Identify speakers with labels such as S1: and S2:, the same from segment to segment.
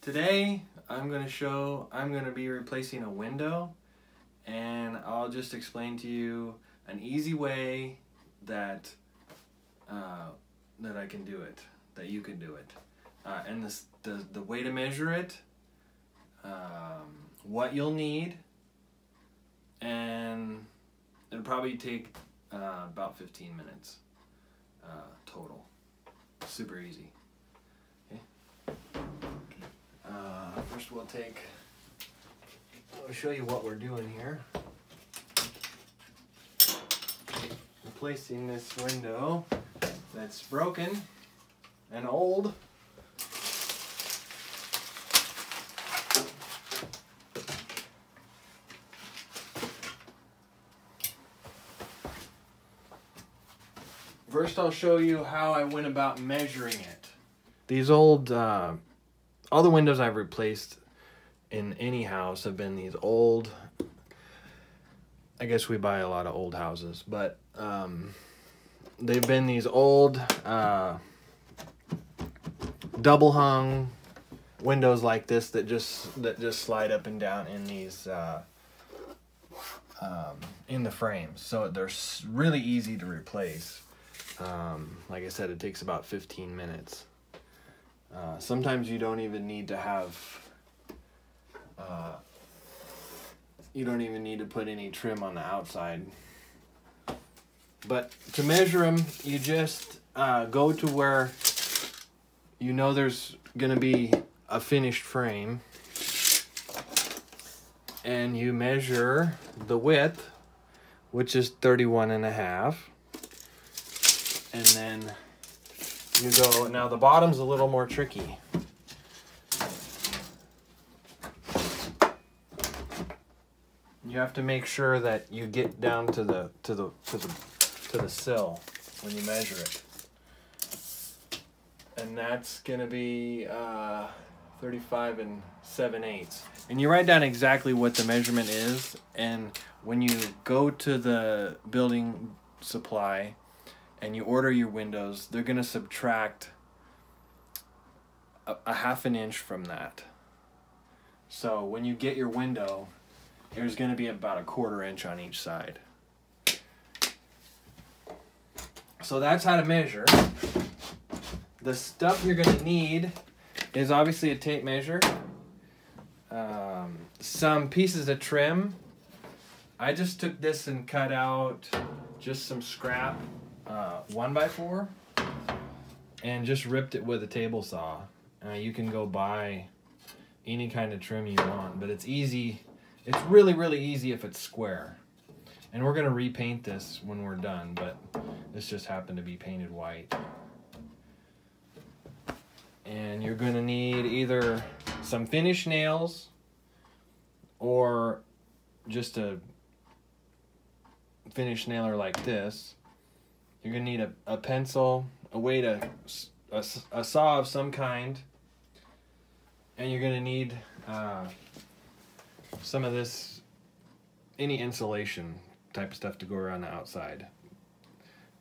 S1: Today I'm going to be replacing a window, and I'll just explain to you an easy way that I can do it, that you can do it. And the way to measure it, what you'll need, and it'll probably take about 15 minutes total. Super easy. Okay. First I'll show you what we're doing here. Replacing this window that's broken and old. First, I'll show you how I went about measuring it. These old, all the windows I've replaced in any house have been these old, I guess we buy a lot of old houses, but they've been these old double hung windows like this that just slide up and down in these in the frames. So they're really easy to replace. Like I said, it takes about 15 minutes. Sometimes you don't even need to have, you don't even need to put any trim on the outside. But to measure them, you just go to where you know there's going to be a finished frame, and you measure the width, which is 31.5. And then you go, now the bottom's a little more tricky. You have to make sure that you get down to the sill when you measure it. And that's gonna be 35 7/8. And you write down exactly what the measurement is, and when you go to the building supply and you order your windows, they're going to subtract a 1/2 inch from that. So when you get your window, there's going to be about a 1/4 inch on each side. So that's how to measure. The stuff you're going to need is obviously a tape measure, some pieces of trim. I just took this and cut out just some scrap 1x4 and just ripped it with a table saw. You can go buy any kind of trim you want, but it's easy. It's really easy if it's square. And we're gonna repaint this when we're done, but this just happened to be painted white. And you're gonna need either some finish nails or just a finish nailer like this. You're gonna need a pencil, a saw of some kind, and you're gonna need some of this, any insulation type of stuff to go around the outside.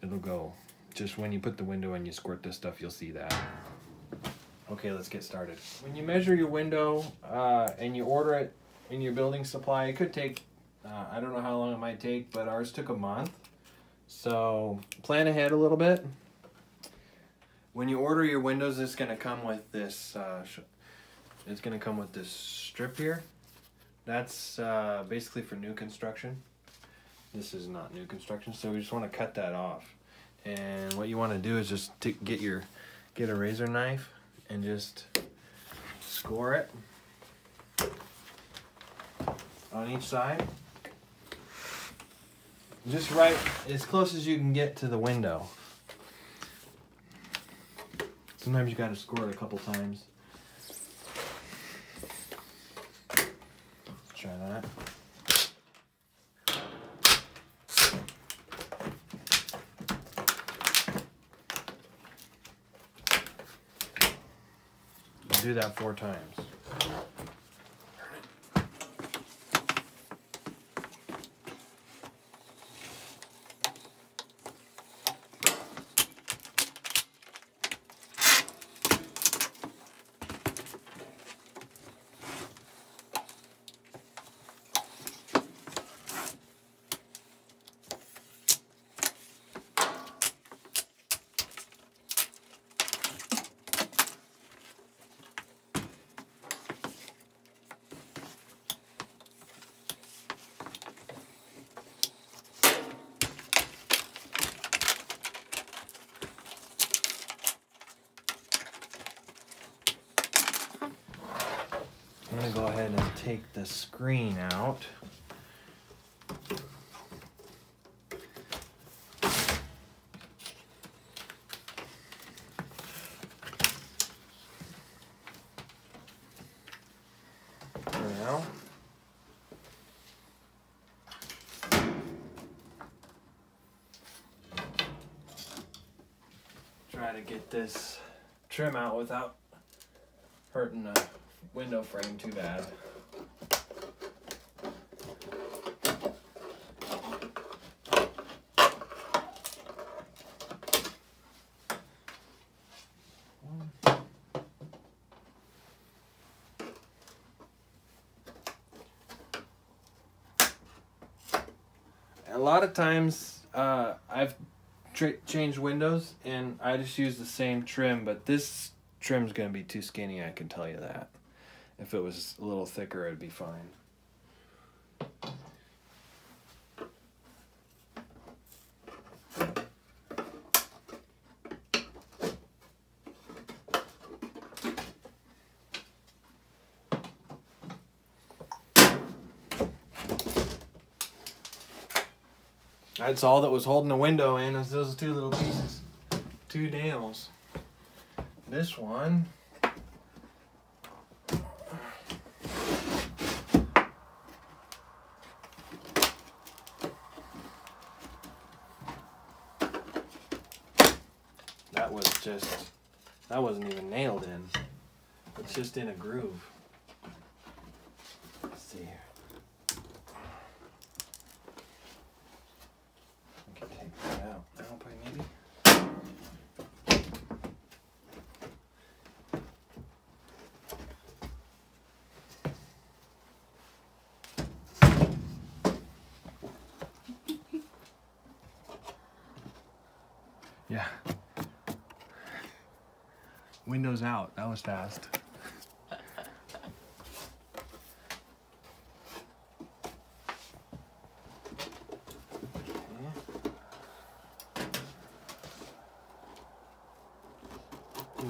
S1: It'll go, just when you put the window and you squirt this stuff, you'll see that. Okay, let's get started. When you measure your window and you order it in your building supply, it could take, I don't know how long it might take, but ours took a month. So plan ahead a little bit. When you order your windows, it's going to come with this. It's going to come with this strip here. That's basically for new construction. This is not new construction, so we just want to cut that off. And what you want to do is just get a razor knife and just score it on each side. Just right as close as you can get to the window. Sometimes you gotta score it a couple times. Let's try that. Do that 4 times. gonna go ahead and take the screen out. Now, try to get this trim out without hurting the window frame too bad. A lot of times I've changed windows and I just use the same trim, but this trim's gonna be too skinny, I can tell you that. If it was a little thicker, it'd be fine. That's all that was holding the window in, was those two little pieces. Two nails. This one, that wasn't even nailed in. It's just in a groove. Let's see here. I can take that out now, maybe. Yeah. Windows out. That was fast.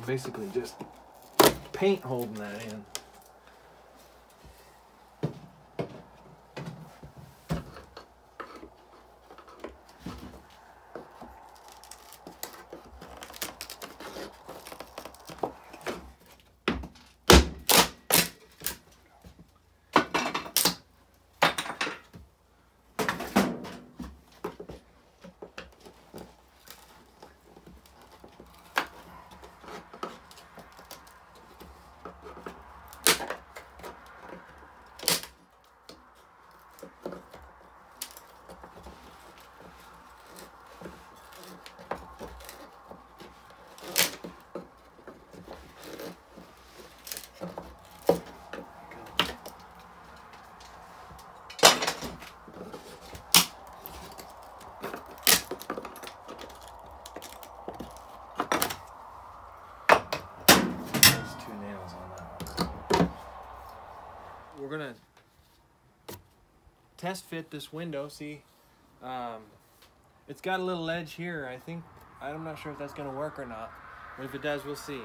S1: Basically just paint holding that in. We're gonna test fit this window. See, it's got a little edge here. I'm not sure if that's gonna work or not, but if it does, we'll see.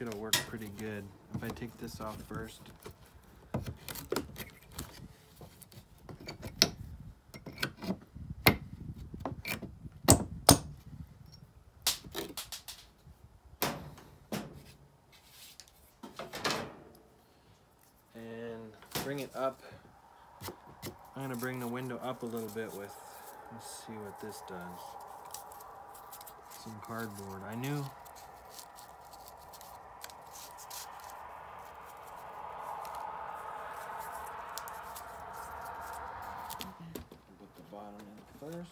S1: It'll work pretty good if I take this off first. And bring it up. I'm gonna bring the window up a little bit with, let's see what this does. Some cardboard. I knew bottom in first.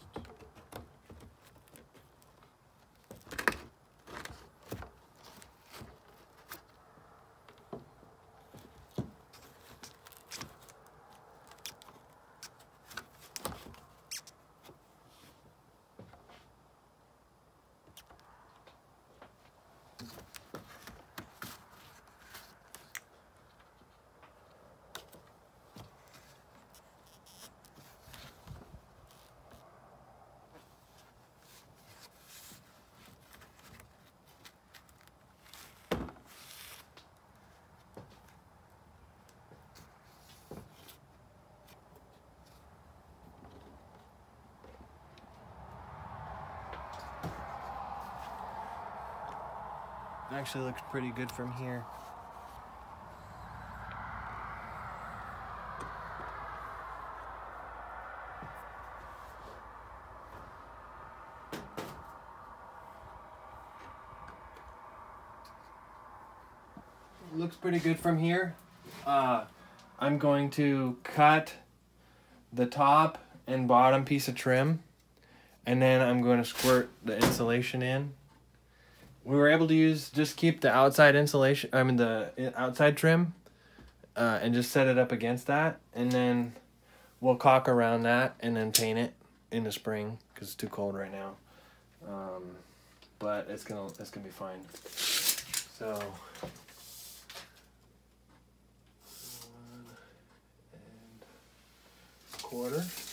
S1: Actually looks pretty good from here. Looks pretty good from here. I'm going to cut the top and bottom piece of trim, and then I'm going to squirt the insulation in. We were able to just keep the outside insulation, the outside trim, and just set it up against that, and then we'll caulk around that and then paint it in the spring because it's too cold right now. But it's gonna be fine. So 1 1/4.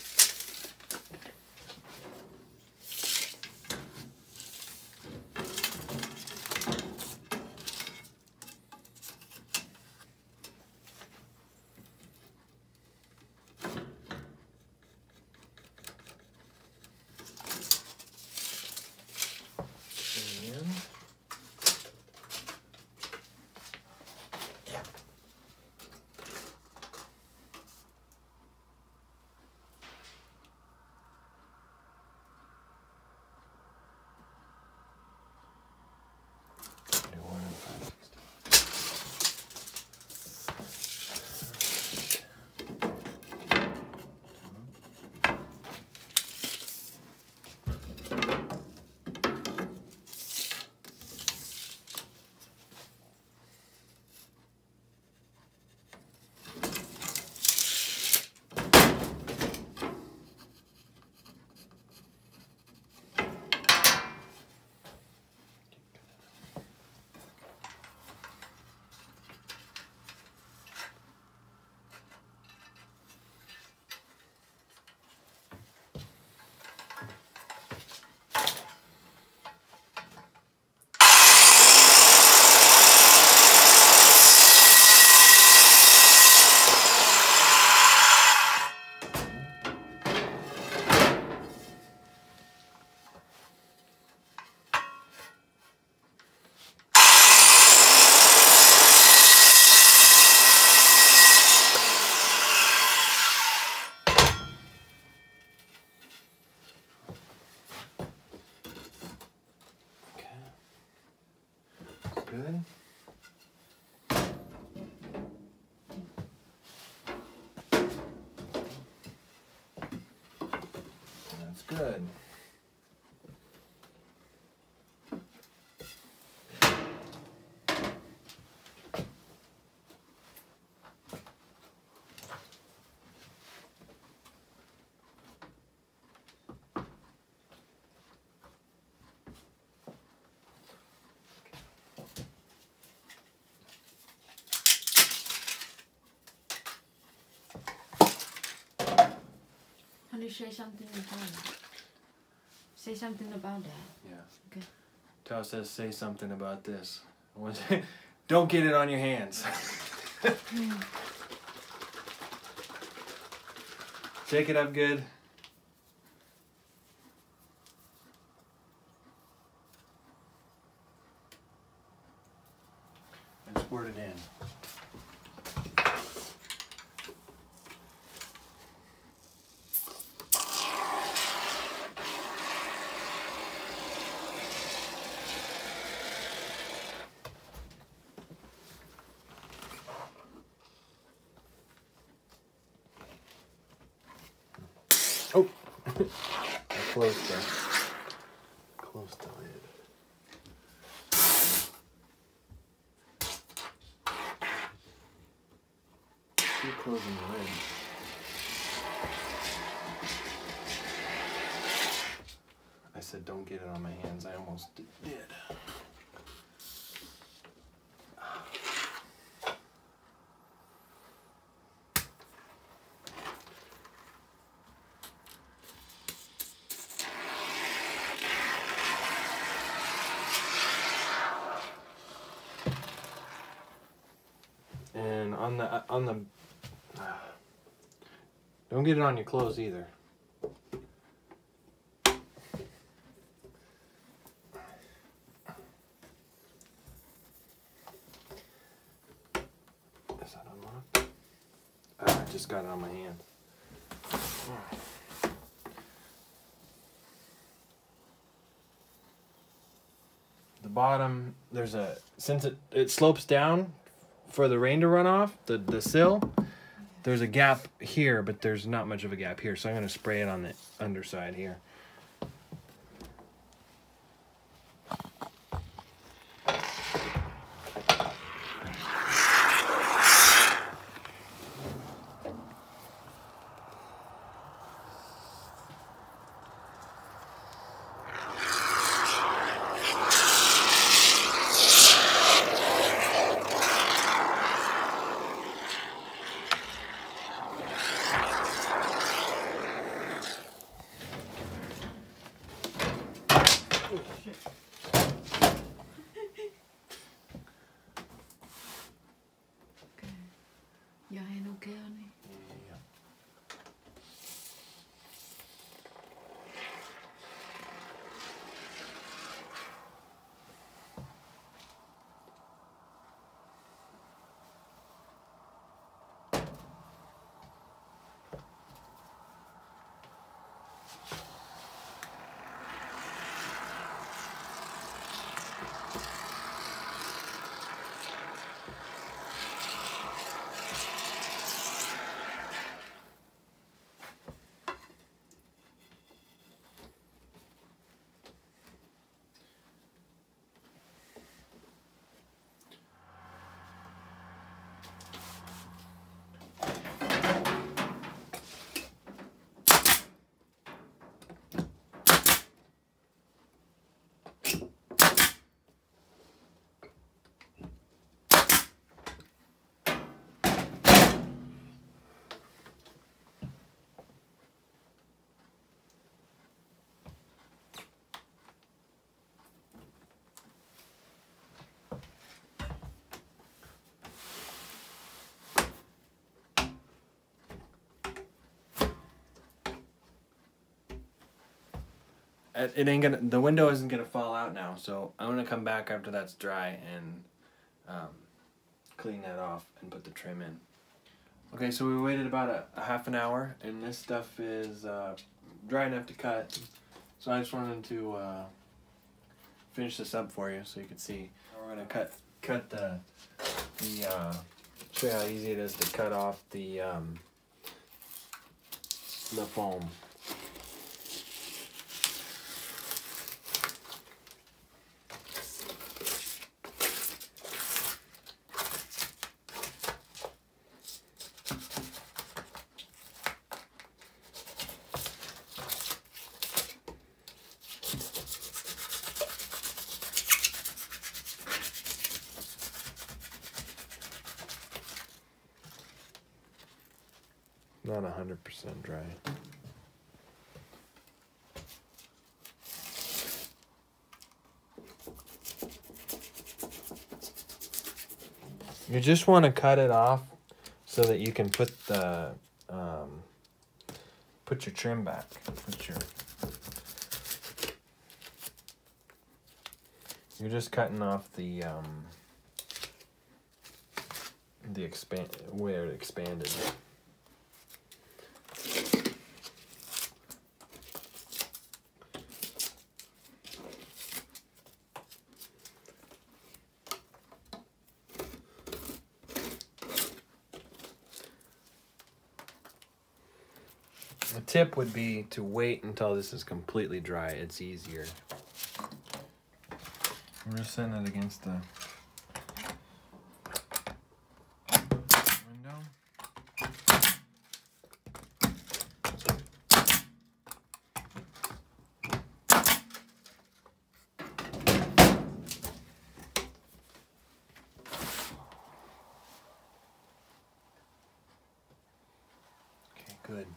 S1: Good. That's good.
S2: Can you say something about that? Say something about that.
S1: Yeah.
S2: Okay.
S1: Tao says, say something about this. Don't get it on your hands. Shake it up good. And squirt it in. Oh, I closed the lid. Keep closing the lid. I said don't get it on my hands. I almost did. And on the don't get it on your clothes either. just got it on my hand. The bottom, since it slopes down for the rain to run off, the sill, there's a gap here, but there's not much of a gap here. So I'm going to spray it on the underside here.
S2: Giờ hay nó kêu này. The window isn't gonna fall out now, so I'm gonna come back after that's dry and clean that off and put the trim in. Okay, so we waited about a half an hour, and this stuff is dry enough to cut. So I just wanted to finish this up for you so you can see. We're gonna cut the show you how easy it is to cut off the foam. Not 100% dry. You just want to cut it off so that you can put the put your trim back. You're just cutting off the where it expanded. The tip would be to wait until this is completely dry. It's easier. We're just setting it against the window. Okay, good.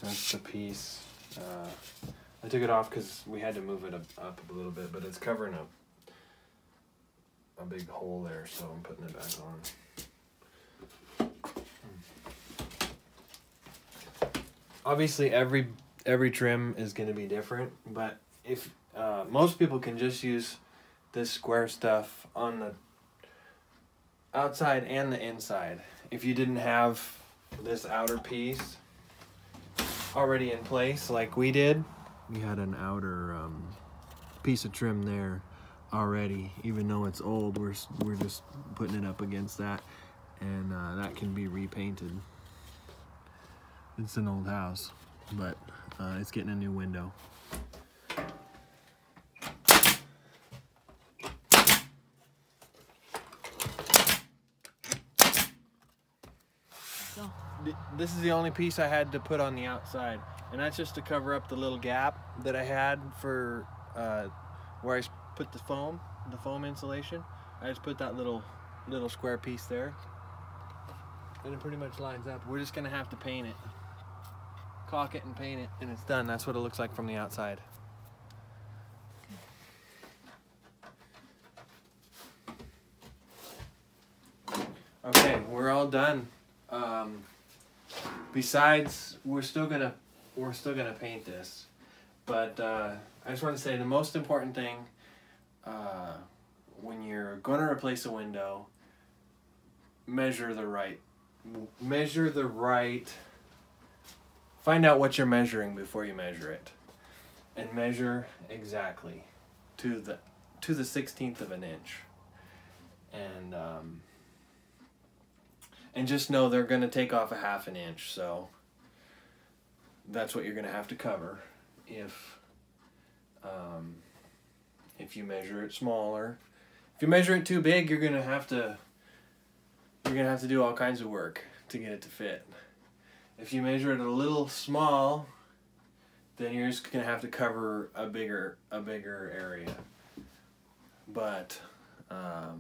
S2: That's the piece. I took it off because we had to move it up a little bit, but it's covering a big hole there, so I'm putting it back on. Obviously, every trim is going to be different, but if most people can just use this square stuff on the outside and the inside. If you didn't have this outer piece already in place like we did, we had an outer piece of trim there already. Even though it's old, we're just putting it up against that, and that can be repainted. It's an old house, but it's getting a new window. This is the only piece I had to put on the outside, and that's just to cover up the little gap that I had for where I put the foam insulation. I just put that little square piece there, and it pretty much lines up. We're just gonna have to paint it, caulk it and paint it, and it's done. That's what it looks like from the outside. Okay, we're all done. Besides, we're still gonna paint this, but I just want to say the most important thing when you're going to replace a window, measure the right. Find out what you're measuring before you measure it, and measure exactly to the 1/16 of an inch, and just know they're going to take off a 1/2 inch, so that's what you're going to have to cover if you measure it smaller. If you measure it too big, you're going to have to do all kinds of work to get it to fit. If you measure it a little small, then you're just going to have to cover a bigger area. But I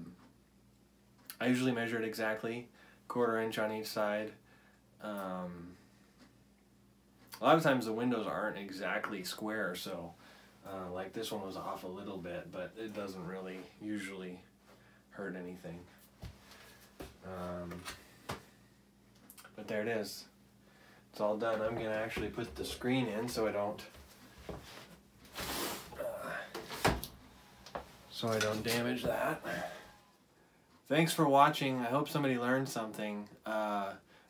S2: usually measure it exactly, 1/4 inch on each side. A lot of times the windows aren't exactly square, so like this one was off a little bit, but it doesn't really usually hurt anything. But there it is. It's all done. I'm gonna actually put the screen in so I don't damage that. Thanks for watching. I hope somebody learned something.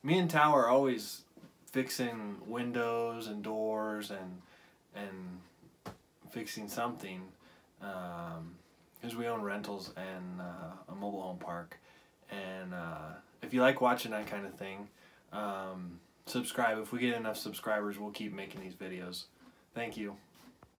S2: Me and Tao are always fixing windows and doors and fixing something, because we own rentals and a mobile home park. And if you like watching that kind of thing, subscribe. If we get enough subscribers, we'll keep making these videos. Thank you.